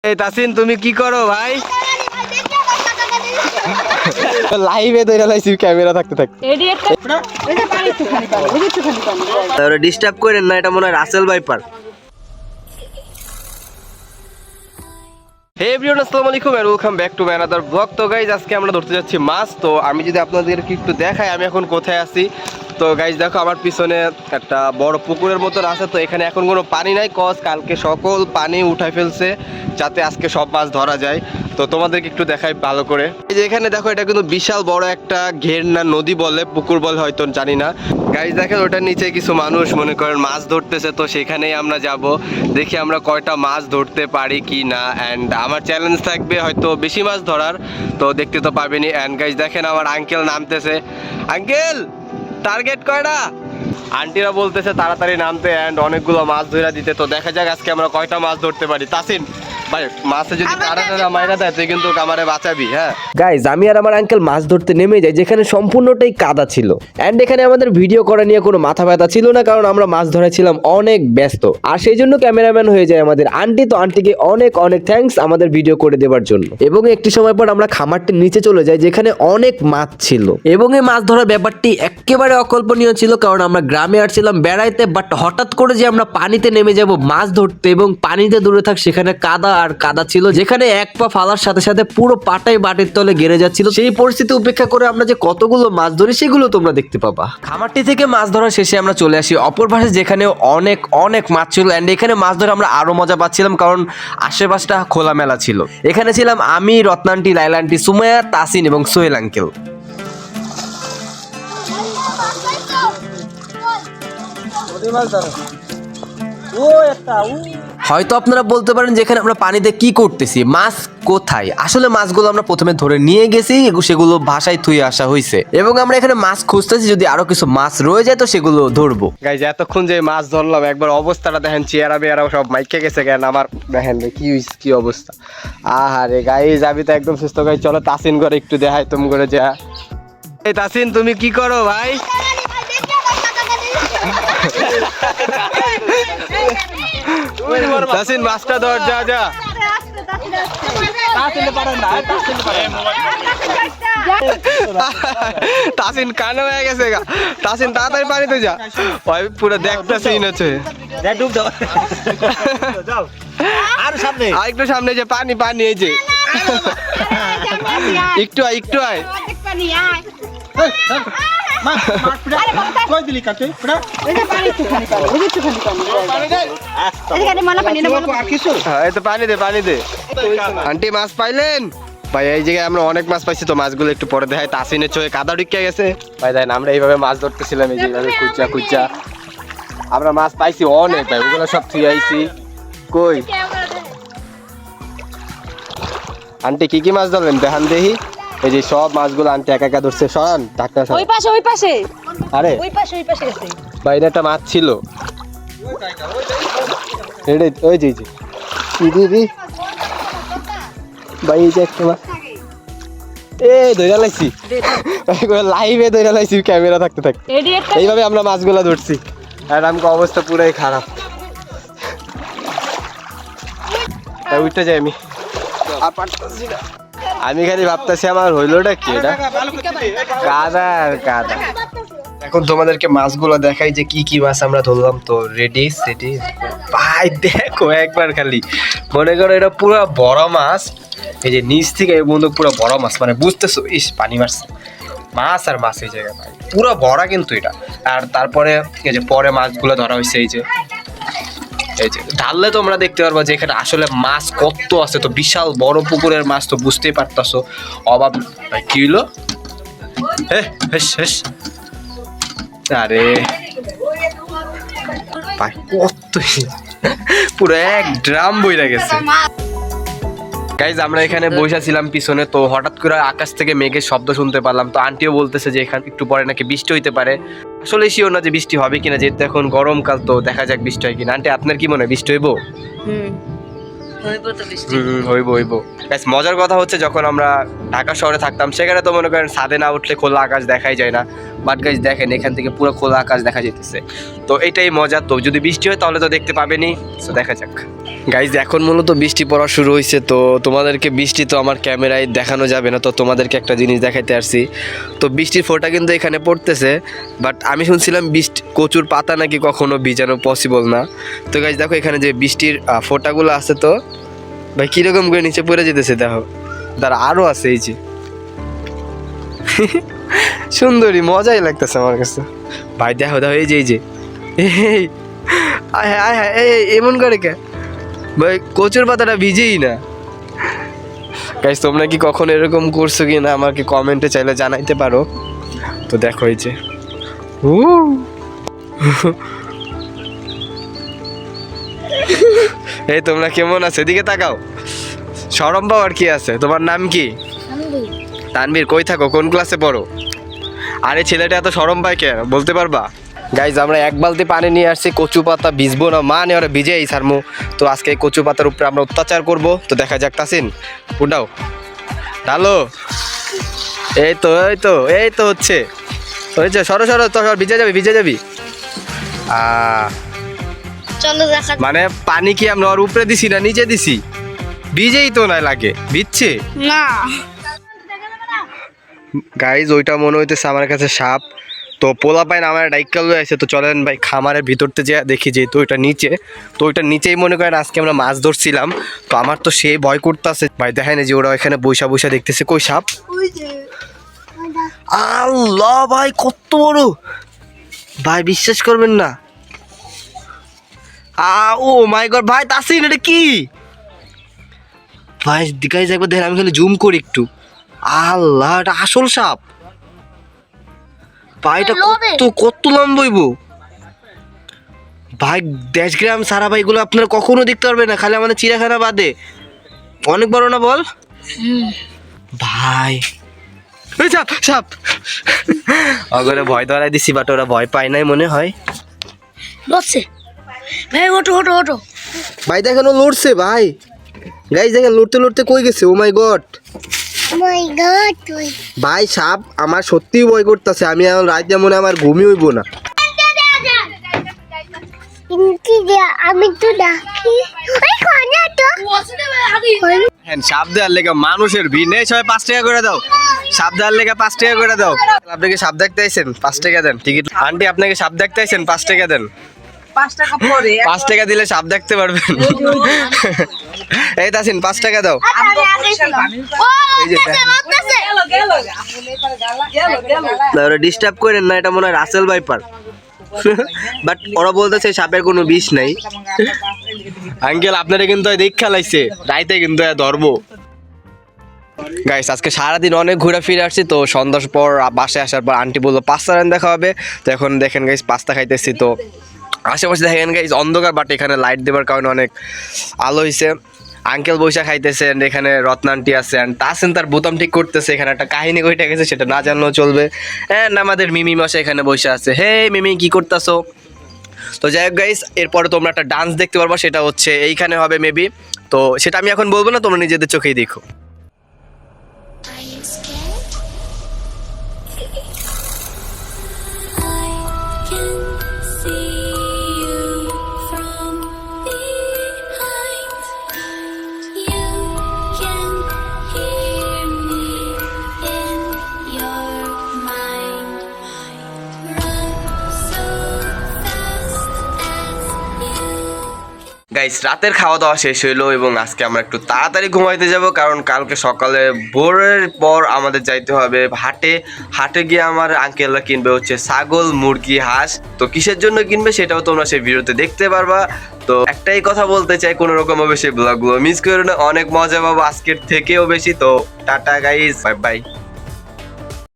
এই তাসিন তুমি কি করো ভাই? লাইভে ধরে লাইছি ক্যামেরা থাকতে থাকতে। তাহলে ডিস্টার্ব করেন না, এটা মনে হয় রাসেল ভাইপার। হে এভরিওয়ান, আসসালামু আলাইকুম and welcome back to my another blog. তো গাইজ আজকে আমরা ধরতে যাচ্ছি মাছ। তো আমি যদি আপনাদেরকে একটু দেখাই আমি এখন কোথায় আছি। তো গাইজ দেখো আমার পিছনে একটা বড় পুকুরের মতন আছে। তো এখানে এখন কোনো পানি নাই, কজ কালকে সকল পানি উঠাই ফেলছে যাতে আজকে সব মাছ ধরা যায়। তো তোমাদেরকে একটু দেখাই ভালো করে। এই যে এখানে দেখো, এটা কিন্তু বিশাল বড় একটা ঘের, না নদী বলে পুকুর বলে হয়তো জানি না। গাইজ দেখেন ওটার নিচে কিছু মানুষ মনে করেন মাছ ধরতেছে। তো সেখানেই আমরা যাব, দেখি আমরা কয়টা মাছ ধরতে পারি কি না। অ্যান্ড আমার চ্যালেঞ্জ থাকবে হয়তো বেশি মাছ ধরার, তো দেখতে তো পাবেনি। অ্যান্ড গাইজ দেখেন আমার আঙ্কেল নামতেছে। আঙ্কেল টার্গেট কয়টা? আন্টিরা বলতেছে তাড়াতাড়ি নামতে অ্যান্ড অনেকগুলো মাছ ধরে দিতে। তো দেখা যাক আজকে আমরা কয়টা মাছ ধরতে পারি। তাসিন ভাই, মাছে যদি কাঁটাটা মাইরা দেয় তুই কিন্তু আমারে বাঁচাবি। হ্যাঁ গাইজ, আমি আর আমার আঙ্কেল মাছ ধরতে নেমে যাই, যেখানে সম্পূর্ণটাই কাদা ছিল। অ্যান্ড এখানে আমাদের ভিডিও করা নিয়ে কোনো মাথা ব্যথা ছিল না, কারণ আমরা মাছ ধরেছিলাম অনেক ব্যস্ত। আর সেই জন্য ক্যামেরাম্যান হয়ে যায় আমাদের আন্টি। তো আন্টিকে অনেক অনেক থ্যাঙ্কস আমাদের ভিডিও করে দেওয়ার জন্য। এবং একটি সময় পর আমরা খামারটির নিচে চলে যাই, যেখানে অনেক মাছ ছিল। এবং এই মাছ ধরার ব্যাপারটি একেবারে অকল্পনীয় ছিল, কারণ আমরা গ্রামে আসছিলাম বেড়াইতে, বাট হঠাৎ করে যে আমরা পানিতে নেমে যাব মাছ ধরতে, এবং পানিতে দূরে থাক সেখানে কাদা আর কাদা ছিল, যেখানে এক পা ফালার সাথে সাথে পুরো পাটাই বাটির তলে গেড়ে যাচ্ছিল। সেই পরিস্থিতি উপেক্ষা করে আমরা যে কতগুলো মাছ ধরি সেগুলো তোমরা দেখতে পাবা। খামারটি থেকে মাছ ধরা শেষে আমরা চলে আসি অপর পাশে, যেখানে অনেক অনেক মাছ ছিল। এন্ড এখানে মাছ ধরে আমরা আরো মজা পাচ্ছিলাম, কারণ আশেপাশটা খোলামেলা ছিল। এখানে ছিলাম আমি, রত্নান্টি, লাইলান্টি, সুমাইয়া, তাসিন এবং সোহেল আঙ্কেল। হয়তো আপনারা বলতে পারেন যেখানে আমরা পানিতে কি করতেছি, মাছ কোথায়? আসলে মাছগুলো আমরা প্রথমে ধরে নিয়ে গেছি, সেগুলো ভাষায় থুয়ে আসা হয়েছে, এবং আমরা এখানে মাছ খুঁজতেছি, যদি আরো কিছু মাছ রয়ে যায় তো সেগুলো ধরবো। গাইজ এতক্ষণ যে মাছ ধরলাম একবার অবস্থাটা দেখেন, চেয়ারা বেয়ারা সব মাইকে গেছে কেন আমার। দেখেন কি অবস্থা। আহারে গাইজ আমি তো একদম সুস্থ। গাইজ চলো তাসিন করে একটু দেখাই তুমি করে যা। এই তাসিন তুমি কি করো ভাই? তাসিন মাছটা ধর, যা যা। তাসিন কানে হয়ে গেছে গা। তাসিন তাড়াতাড়ি পানিতে যা, ওই পুরো দেখতেছি আছে। আর একটু সামনে যে পানি পানি, এই যে একটু আয় একটু আয়। পানি দে পানি দে। আন্টি মাছ পাইলেন? ভাই এই জায়গায় আমরা অনেক মাছ পাইছি, তো মাছগুলো একটু পরে দেখাই। তাসিনের চোখে কাদা ঢুকে গেছে ভাই। দেখেন আমরা এইভাবে মাছ ধরতেছিলাম, এই যেভাবে কুচা কুচা আমরা মাছ পাইছি অনেক ভাই। ওগুলো সব থুই আইছি। কই আন্টি কি কি মাছ ধরলেন দেখান দেখি। এই যে সব মাছগুলো আন্টি একা একা ধরছে। সরান ঢাকনা সরান। ওই পাশে আরে ওই পাশে আছে ভাই, একটা মাছ ছিল। ওই যে ভাই, এই যে একটা মাছ ধরে লাইছি, লাইভে ধরে লাইছি ক্যামেরা থাকতে থাকতে। এইভাবে আমরা মাছগুলা ধরছি। আর আমাকে অবস্থা পুরাই খারাপ। উঠতে যাই আমি, আর পারতেছি না। আমি খালি ভাবতেছি আমার হইলোটা কি, এটা কাদা আর কাদা। এখন তোমাদেরকে মাছগুলো দেখাই যে কি কি মাছ আমরা ধরলাম। তো রেডি সেটি ভাই, দেখো একবার খালি মনে করো এটা পুরো বড় মাছ। এই যে নিচ থেকে এই বন্ধু পুরো বড় মাছ, মানে বুঝতেছো, ইস পানি মারছে মাছ আর মাছ এই জায়গায় ভাই পুরো বড় কিন্তু এটা। আর তারপরে এই যে পরে মাছগুলো ধরা হয়েছে, এই যে ঢাললে তোমরা দেখতে পারবা যে এখানে আসলে মাছ কত আছে। তো বিশাল বড় পুকুরের মাছ, তো বুঝতেই পারতাছো অভাব। ভাই কি হইলো? আরে ভাই কত, পুরো এক ড্রাম বইরা গেছে। গাইজ আমরা এখানে বসেছিলাম পিছনে, তো হঠাৎ করে আকাশ থেকে মেঘের শব্দ শুনতে পারলাম। তো আন্টিও বলতেছে যে এখানে একটু পরে নাকি বৃষ্টি হইতে পারে। আসলে শিওর না যে বৃষ্টি হবে কিনা, যেহেতু এখন গরমকাল। তো দেখা যাক বৃষ্টি হয় কিনা। আন্টি আপনার কি মনে হয় বৃষ্টি হইব? হইব। মজার কথা হচ্ছে যখন আমরা ঢাকা শহরে থাকতাম সেখানে তো মনে করেন ছাদে না উঠলে খোলা আকাশ দেখাই যায় না, বাট গাইজ দেখেন এখান থেকে পুরো খোলা আকাশ দেখা যেতেছে। তো এটাই মজা। তো যদি বৃষ্টি হয় তাহলে তো দেখতে পাবেনই। তো দেখা যাক গাইজ, এখন মূলত বৃষ্টি পড়া শুরু হয়েছে। তো তোমাদেরকে বৃষ্টি তো আমার ক্যামেরায় দেখানো যাবে না, তো তোমাদেরকে একটা জিনিস দেখাইতে আসছি। তো বৃষ্টির ফোঁটা কিন্তু এখানে পড়তেছে, বাট আমি শুনছিলাম বৃষ্টি কচুর পাতা নাকি কখনো ভিজানো পসিবল না। তো গাইজ দেখো এখানে যে বৃষ্টির ফোঁটাগুলো আছে, তো ভাই কীরকম করে নিচে পড়ে যেতেছে দেখো। তার আরও আছে এই যে সুন্দরী, মজাই লাগতেছে আমার কাছে ভাই। দেখো দেখো এই যে এই আয় আয় হায় এমন করে কে ভাই, কচুর পাতাটা ভিজেই না। গাইস তোমরা কি কখনো এরকম করছো কি না আমাকে কমেন্টে চাইলে জানাইতে পারো। তো দেখো এই যে এই তোমরা কেমন আছো, এদিকে তাকাও। শরম পাওয়ার কি আছে? তোমার নাম কি? তানভীর। কই থাকো, কোন ক্লাসে পড়ো? আরে ছেলেটা এত শরম পায় কেন বলতে পারবা? গাইজ আমরা এক বালতি পানি নিয়ে আসছি, কচু পাতা ভিজবো না, মানে ওরা ভিজেই ছাড়মু। তো আজকে এই কচু পাতার উপরে আমরা অত্যাচার করব। তো দেখা যাক। তাসিন উঠাও, ঢালো। এই তো এই তো এই তো হচ্ছে, হয়েছে। সরো সরো, তো ভিজে যাবি ভিজে যাবি। মানে পানি কি আমরা ওর উপরে দিছি না নিচে দিছি? ভিজেই তো না লাগে, ভিজছে না। গাইজ ওইটা মনে হইতেছে আমার কাছে সাপ। তো পোলা পাইন আমার ডাইকাল হয়ে আছে। তো চলেন ভাই খামারের ভিতরতে যে দেখি, যেহেতু ওইটা নিচে, তো ওইটার নিচেই মনে করেন আজকে আমরা মাছ ধরছিলাম। তো আমার তো সে ভয় করতেছে ভাই। দেখেন যে ওরা এখানে বৈশা বৈশা দেখতেছে। কই সাপ? আল্লাহ ভাই কত বড় ভাই, বিশ্বাস করবেন না। ও মাই গড ভাই, তাসিন এটা কি ভাই? গাইজ একবার দেখেন, আমি খালি জুম করি একটু। আল্লাহ, এটা আসল সাপ ভাই। এটা কত লম্বা হইব ভাই? দেশগ্রাম সারা ভাই এগুলো আপনারা কখনো দেখতে পারবেন না, খালি আমাদের চিড়িয়াখানা বাদে। অনেক বড় না বল ভাই? সাপ সাপ ওগুলো ভয় ধরাই দিছি, বাট ওরা ভয় পায় নাই মনে হয়। ভাই ওঠো ওঠো ওঠো ভাই দেখেন ও লড়ছে ভাই। গাইজ দেখেন লড়তে লড়তে কই গেছে। ও মাই গড ভাই, সাপ আমার সত্যিই ভয় করতেছে। আমি এখন রাত মনে আমার ঘুমই হইব না। আমি তো ডাকি সাপ দেওয়ার লেগে মানুষের ভিড় নেই। সবাই 5 টাকা করে দাও। সাপ দেওয়ার লেগে 5 টাকা করে দাও। আপনাকে সাপ দেখতে আইছেন, 5 টাকা দেন টিকিট। আন্টি আপনাকে সাপ দেখতে আইছেন, 5 টাকা দেন। 5 টাকা দিলে সাপ দেখতে পারবেন। এই তাসিন 5 টাকা দাও। ওরা ডিস্টার্ব করেন না, এটা মনে হয় রাসেল ভাইপার। বাট ওরা বলতেছে সাপের কোনো বিষ নাই। আঙ্কেল আপনারা কিন্তু দীক্ষা লাইছে, রাইতে কিন্তু ধরবো। গাইস আজকে সারাদিন অনেক ঘুরে ফিরে আসছি। তো সন্ধ্যার পর বাসায় আসার পর আন্টি বললো পাস্তা রান দেখা হবে। তো এখন দেখেন গাইস পাস্তা খাইতেছি। তো আশেপাশে দেখেন গাইস অন্ধকার, বাট এখানে লাইট দেওয়ার কারণে অনেক আলো হয়েছে। আঙ্কেল বৈশা খাইতেছেন, এখানে রত্নান্টি আছে, তাসিন তার বোতাম ঠিক করতেছে। এখানে একটা কাহিনী কইটা গেছে, সেটা না জানলেও চলবে। অ্যান্ড আমাদের মিমি মশা এখানে বসে আছে। হে মিমি কি করতেছো? তো যাই হোক গাইস, এরপরে তোমরা একটা ডান্স দেখতে পারবা, সেটা হচ্ছে এইখানে হবে মেবি। তো সেটা আমি এখন বলবো না, তোমরা নিজেদের চোখেই দেখো। গাইস রাতের খাওয়া দাওয়া শেষ হইলো এবং আজকে আমরা একটু তাড়াতাড়ি ঘুমাইতে যাব, কারণ কালকে সকালে ভোরের পর আমাদের যাইতে হবে হাটে। হাটে গিয়ে আমার আঙ্কেলরা কিনবে হচ্ছে ছাগল, মুরগি, হাঁস। তো কিসের জন্য কিনবে সেটাও তোমরা সেই ভিডিওতে দেখতে পারবা। তো একটাই কথা বলতে চাই, কোনো রকম ভাবে সেই ব্লগগুলো মিস করো না, অনেক মজা পাবো আজকের থেকেও বেশি। তো টাটা গাইস, বাই বাই।